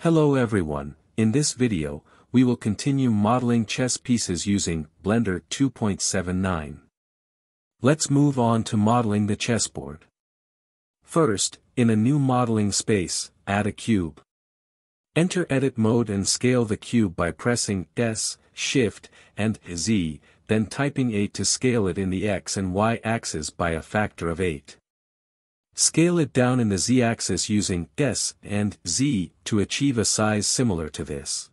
Hello everyone, in this video, we will continue modeling chess pieces using Blender 2.79. Let's move on to modeling the chessboard. First, in a new modeling space, add a cube. Enter edit mode and scale the cube by pressing S, Shift, and Z, then typing 8 to scale it in the X and Y axis by a factor of 8. Scale it down in the Z-axis using S and Z to achieve a size similar to this.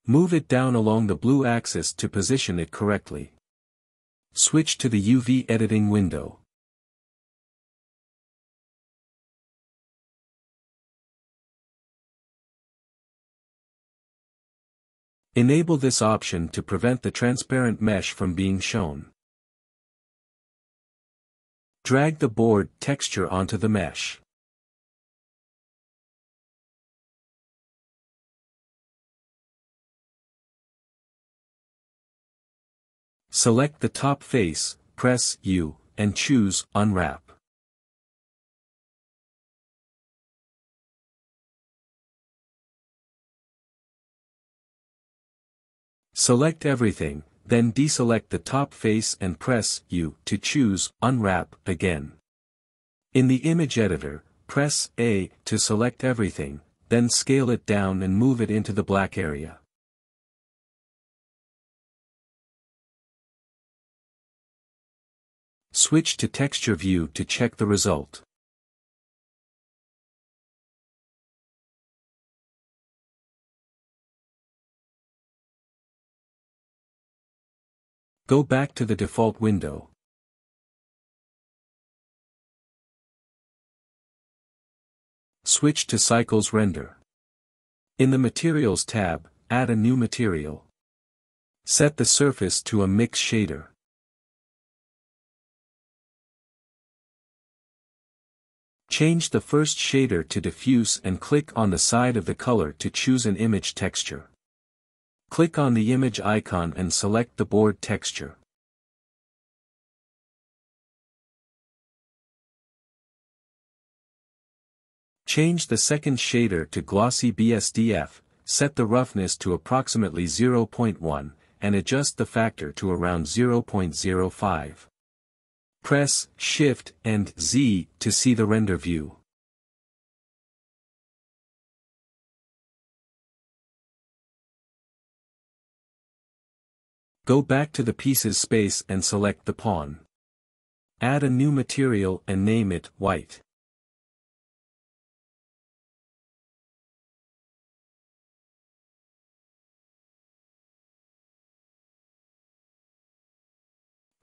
Move it down along the blue axis to position it correctly. Switch to the UV editing window. Enable this option to prevent the transparent mesh from being shown. Drag the board texture onto the mesh. Select the top face, press U, and choose Unwrap. Select everything, then deselect the top face and press U to choose Unwrap again. In the image editor, press A to select everything, then scale it down and move it into the black area. Switch to Texture View to check the result. Go back to the default window. Switch to Cycles Render. In the Materials tab, add a new material. Set the surface to a mix shader. Change the first shader to diffuse and click on the side of the color to choose an image texture. Click on the image icon and select the board texture. Change the second shader to Glossy BSDF, set the roughness to approximately 0.1, and adjust the factor to around 0.05. Press Shift and Z to see the render view. Go back to the pieces space and select the pawn. Add a new material and name it White.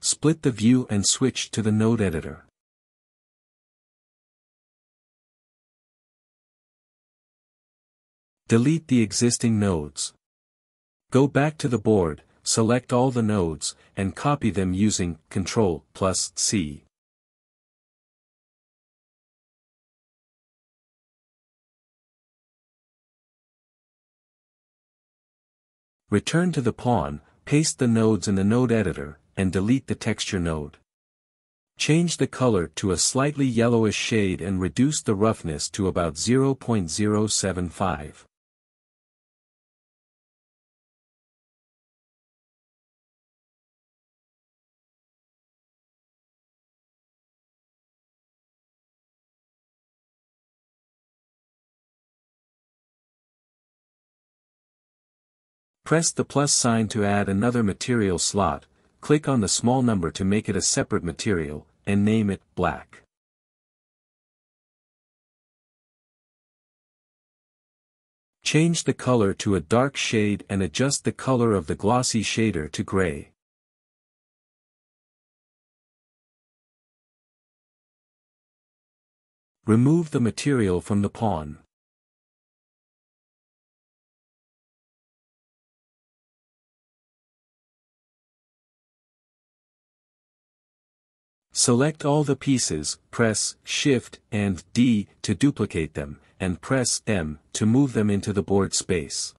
Split the view and switch to the node editor. Delete the existing nodes. Go back to the board, select all the nodes, and copy them using Ctrl+C. Return to the pawn, paste the nodes in the node editor, and delete the texture node. Change the color to a slightly yellowish shade and reduce the roughness to about 0.075. Press the plus sign to add another material slot, click on the small number to make it a separate material, and name it Black. Change the color to a dark shade and adjust the color of the glossy shader to gray. Remove the material from the pawn. Select all the pieces, press Shift and D to duplicate them, and press M to move them into the board space.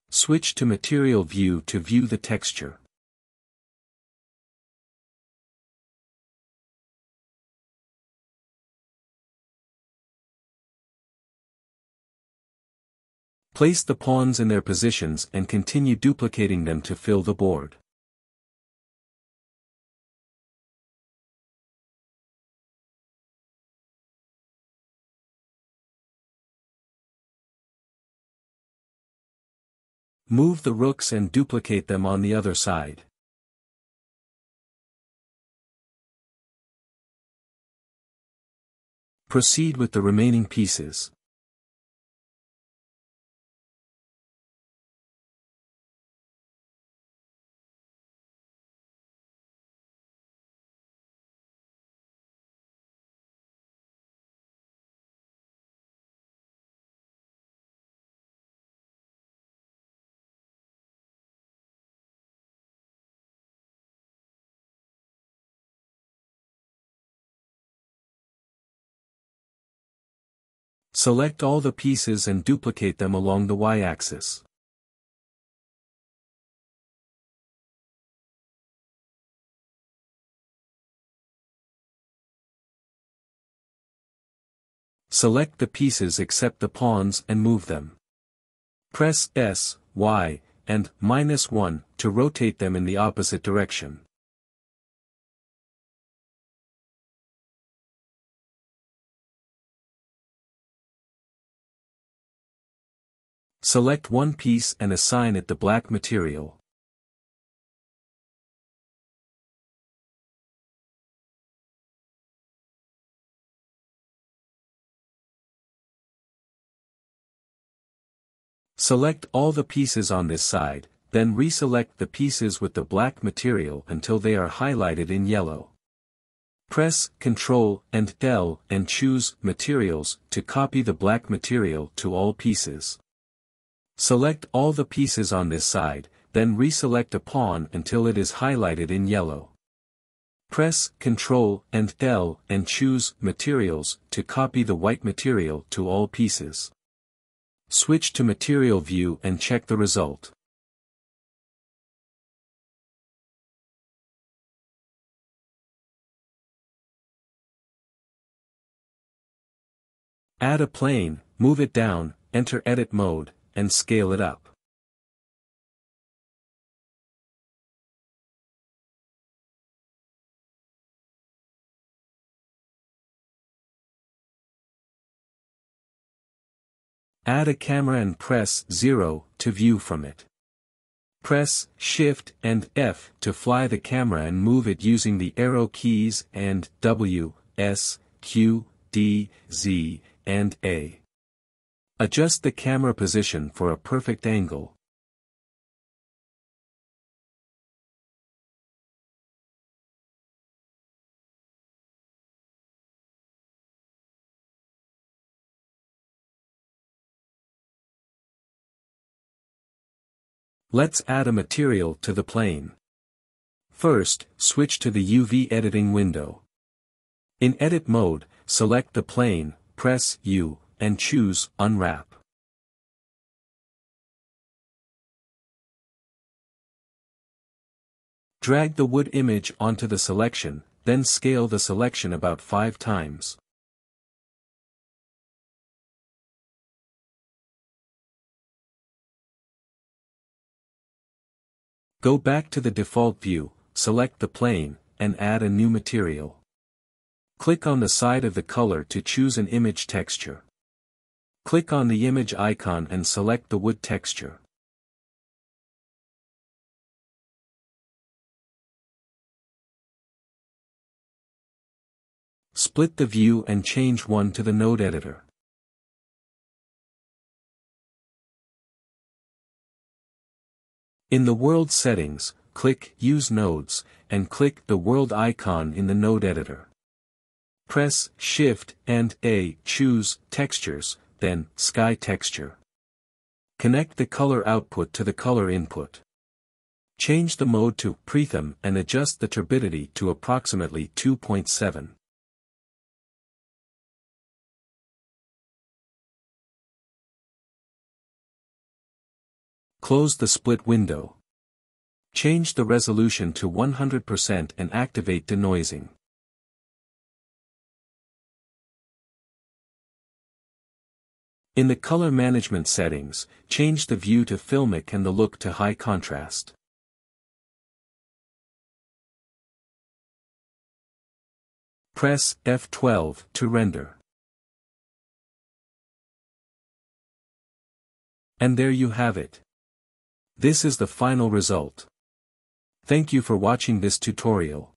Switch to Material View to view the texture. Place the pawns in their positions and continue duplicating them to fill the board. Move the rooks and duplicate them on the other side. Proceed with the remaining pieces. Select all the pieces and duplicate them along the y-axis. Select the pieces except the pawns and move them. Press S, Y, and -1 to rotate them in the opposite direction. Select one piece and assign it the black material. Select all the pieces on this side, then reselect the pieces with the black material until they are highlighted in yellow. Press Ctrl and L and choose Materials to copy the black material to all pieces. Select all the pieces on this side, then reselect a pawn until it is highlighted in yellow. Press Ctrl and L and choose Materials to copy the white material to all pieces. Switch to Material View and check the result. Add a plane, move it down, enter Edit Mode, and scale it up. Add a camera and press 0 to view from it. Press Shift and F to fly the camera and move it using the arrow keys and W, S, Q, D, Z, and A. Adjust the camera position for a perfect angle. Let's add a material to the plane. First, switch to the UV editing window. In Edit Mode, select the plane, press U, and choose Unwrap. Drag the wood image onto the selection, then scale the selection about 5 times. Go back to the default view, select the plane, and add a new material. Click on the side of the color to choose an image texture. Click on the image icon and select the wood texture. Split the view and change one to the node editor. In the world settings, click Use Nodes, and click the world icon in the node editor. Press Shift and A, choose Textures, then Sky Texture. Connect the color output to the color input. Change the mode to Pretham and adjust the turbidity to approximately 2.7. Close the split window. Change the resolution to 100% and activate denoising. In the color management settings, change the view to filmic and the look to high contrast. Press F12 to render. And there you have it. This is the final result. Thank you for watching this tutorial.